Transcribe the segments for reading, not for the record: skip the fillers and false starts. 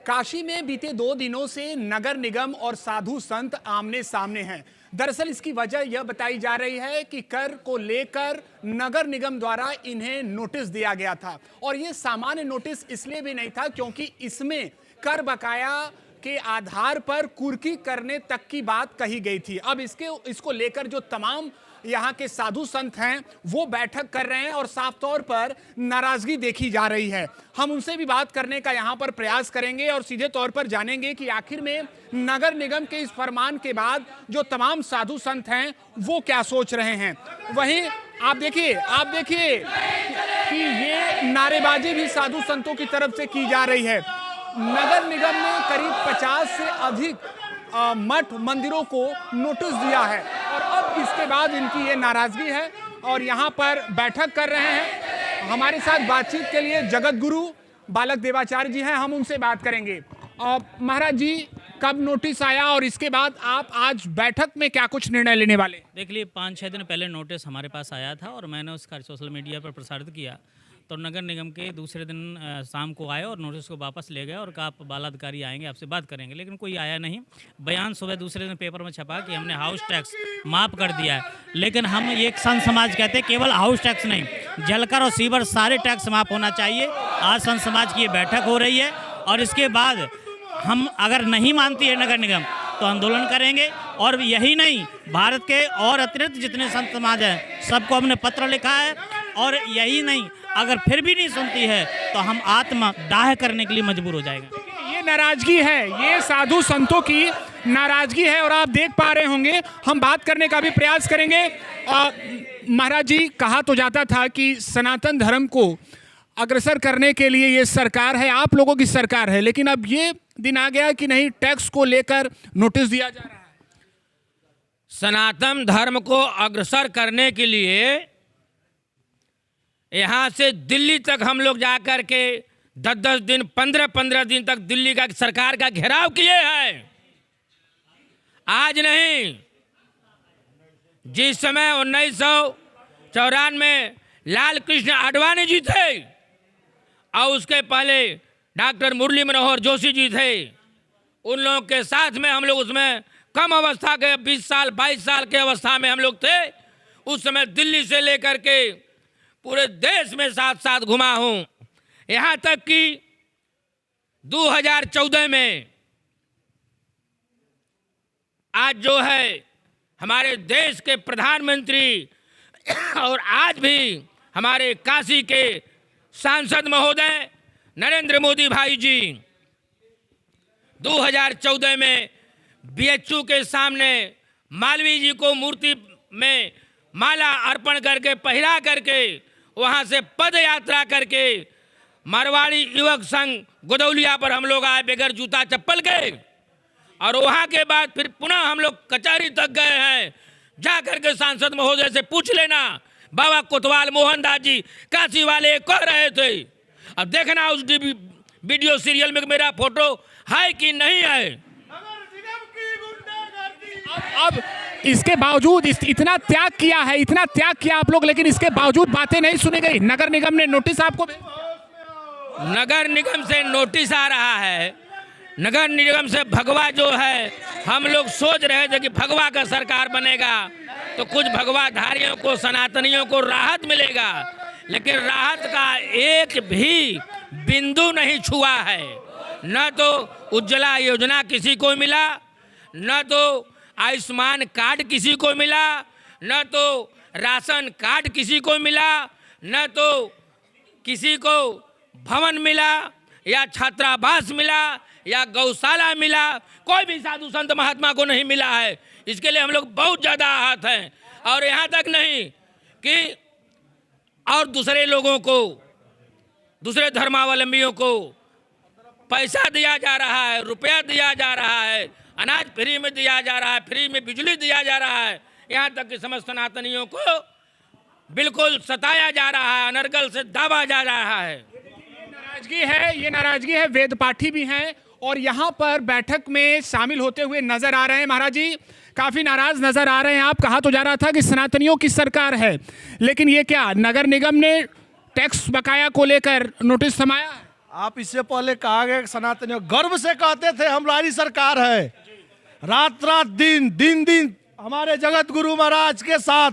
काशी में बीते 2 दिनों से नगर निगम और साधु संत आमने सामने हैं। दरअसल इसकी वजह यह बताई जा रही है कि कर को लेकर नगर निगम द्वारा इन्हें नोटिस दिया गया था और यह सामान्य नोटिस इसलिए भी नहीं था क्योंकि इसमें कर बकाया के आधार पर कुर्की करने तक की बात कही गई थी। अब इसको लेकर जो तमाम यहाँ के साधु संत हैं वो बैठक कर रहे हैं और साफ तौर पर नाराजगी देखी जा रही है। हम उनसे भी बात करने का यहाँ पर प्रयास करेंगे और सीधे तौर पर जानेंगे कि आखिर में नगर निगम के इस फरमान के बाद जो तमाम साधु संत हैं वो क्या सोच रहे हैं। वहीं आप देखिए कि ये नारेबाजी भी साधु संतों की तरफ से की जा रही है। नगर निगम ने करीब 50 से अधिक मठ मंदिरों को नोटिस दिया है और अब इसके बाद इनकी ये नाराजगी है और यहाँ पर बैठक कर रहे हैं। हमारे साथ बातचीत के लिए जगत गुरु बालक देवाचार्य जी हैं, हम उनसे बात करेंगे। महाराज जी, कब नोटिस आया और इसके बाद आप आज बैठक में क्या कुछ निर्णय लेने वाले? देख लिए 5-6 दिन पहले नोटिस हमारे पास आया था और मैंने उसका सोशल मीडिया पर प्रसारित किया तो नगर निगम के दूसरे दिन शाम को आए और नोटिस को वापस ले गए और कहा आप बालाधिकारी आएंगे, आपसे बात करेंगे, लेकिन कोई आया नहीं। बयान सुबह दूसरे दिन पेपर में छपा कि हमने हाउस टैक्स माफ़ कर दिया है, लेकिन हम एक संत समाज कहते हैं केवल हाउस टैक्स नहीं, जलकर और सीवर सारे टैक्स माफ़ होना चाहिए। आज संत समाज की ये बैठक हो रही है और इसके बाद हम अगर नहीं मानती है नगर निगम तो आंदोलन करेंगे। और यही नहीं, भारत के और अतिरिक्त जितने संत समाज हैं सबको हमने पत्र लिखा है और यही नहीं, अगर फिर भी नहीं सुनती है तो हम आत्मदाह करने के लिए मजबूर हो जाएगा। ये नाराजगी है, ये साधु संतों की नाराजगी है और आप देख पा रहे होंगे। हम बात करने का भी प्रयास करेंगे। महाराज जी, कहा तो जाता था कि सनातन धर्म को अग्रसर करने के लिए ये सरकार है, आप लोगों की सरकार है, लेकिन अब ये दिन आ गया कि नहीं, टैक्स को लेकर नोटिस दिया जा रहा है। सनातन धर्म को अग्रसर करने के लिए यहाँ से दिल्ली तक हम लोग जाकर के 10-10 दिन 15-15 दिन ततक दिल्ली का सरकार का घेराव किए हैं। आज नहीं, जिस समय 1994 में लाल कृष्ण आडवाणी जी थे और उसके पहले डॉक्टर मुरली मनोहर जोशी जी थे, उन लोगों के साथ में हम लोग उसमें कम अवस्था के 20 साल 22 साल के अवस्था में हम लोग थे। उस समय दिल्ली से लेकर के पूरे देश में साथ साथ घुमा हूँ, यहाँ तक कि 2014 में आज जो है हमारे देश के प्रधानमंत्री और आज भी हमारे काशी के सांसद महोदय नरेंद्र मोदी भाई जी 2014 में बीएचयू के सामने मालवीय जी को मूर्ति में माला अर्पण करके पहरा करके वहाँ से पद यात्रा करके मारवाड़ी युवक संघ गोदौलिया पर हम लोग आए बगैर जूता चप्पल के और वहाँ के बाद फिर पुनः हम लोग कचहरी तक गए हैं। जा करके सांसद महोदय से पूछ लेना, बाबा कोतवाल मोहनदास जी काशी वाले कह रहे थे, अब देखना उस वीडियो सीरियल में मेरा फोटो है कि नहीं है। अब इसके बावजूद इतना त्याग किया आप लोग, लेकिन इसके बावजूद बातें नहीं सुनी गई। नगर निगम ने नोटिस आपको, नगर निगम से नोटिस आ रहा है। नगर निगम से भगवा जो है, हम लोग सोच रहे थे कि भगवा का सरकार बनेगा तो कुछ भगवाधारियों को, सनातनियों को राहत मिलेगा, लेकिन राहत का एक भी बिंदु नहीं छुआ है। न तो उज्ज्वला योजना किसी को मिला, न तो आयुष्मान कार्ड किसी को मिला, न तो राशन कार्ड किसी को मिला, न तो किसी को भवन मिला या छात्रावास मिला या गौशाला मिला, कोई भी साधु संत महात्मा को नहीं मिला है। इसके लिए हम लोग बहुत ज़्यादा आहत हैं। और यहाँ तक नहीं कि और दूसरे लोगों को, दूसरे धर्मावलंबियों को पैसा दिया जा रहा है, रुपया दिया जा रहा है, अनाज फ्री में दिया जा रहा है, फ्री में बिजली दिया जा रहा है, यहाँ तक कि समस्त सनातनियों को बिल्कुल सताया जा रहा है, अनर्गल से दाबा जा रहा है। ये नाराजगी है। वेद पाठी भी हैं और यहाँ पर बैठक में शामिल होते हुए नजर आ रहे हैं। महाराज जी काफी नाराज नजर आ रहे हैं। आप, कहा तो जा रहा था कि सनातनियों की सरकार है, लेकिन ये क्या नगर निगम ने टैक्स बकाया को लेकर नोटिस थमाया? आप इससे पहले कहा गया कि सनातनियों गर्व से कहते थे हमारी सरकार है, रात रात दिन दिन दिन हमारे जगत गुरु महाराज के साथ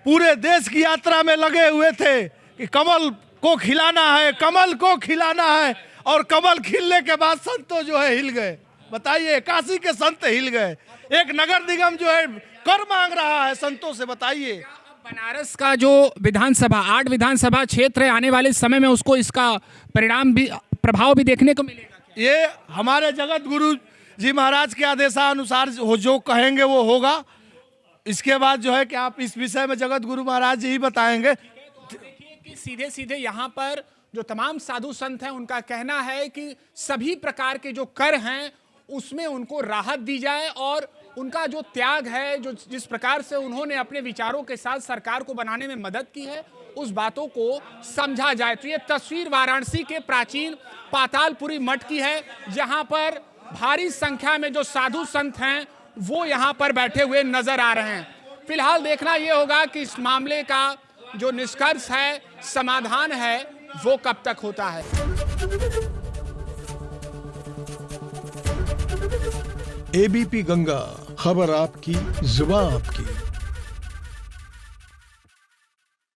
पूरे देश की यात्रा में लगे हुए थे कि कमल को खिलाना है, कमल को खिलाना है, और कमल खिलने के बाद संतों जो है हिल गए। बताइए, काशी के संत हिल गए, एक नगर निगम जो है कर मांग रहा है संतों से। बताइए, बनारस का जो विधानसभा 8 विधानसभा क्षेत्र है, आने वाले समय में उसको इसका परिणाम भी, प्रभाव भी देखने को मिलेगा क्या? ये हमारे जगत गुरु जी महाराज के आदेशानुसार जो कहेंगे वो होगा। इसके बाद जो है कि आप इस विषय में जगत गुरु महाराज जी ही बताएंगे। देखिए कि सीधे सीधे यहाँ पर जो तमाम साधु संत हैं उनका कहना है कि सभी प्रकार के जो कर हैं उसमें उनको राहत दी जाए, और उनका जो त्याग है, जो जिस प्रकार से उन्होंने अपने विचारों के साथ सरकार को बनाने में मदद की है, उस बातों को समझा जाए। तो ये तस्वीर वाराणसी के प्राचीन पातालपुरी मठ की है, जहां पर भारी संख्या में जो साधु संत हैं वो यहां पर बैठे हुए नजर आ रहे हैं। फिलहाल देखना यह होगा कि इस मामले का जो निष्कर्ष है, समाधान है, वो कब तक होता है। एबीपी गंगा, खबर आपकी, जुबान आपकी।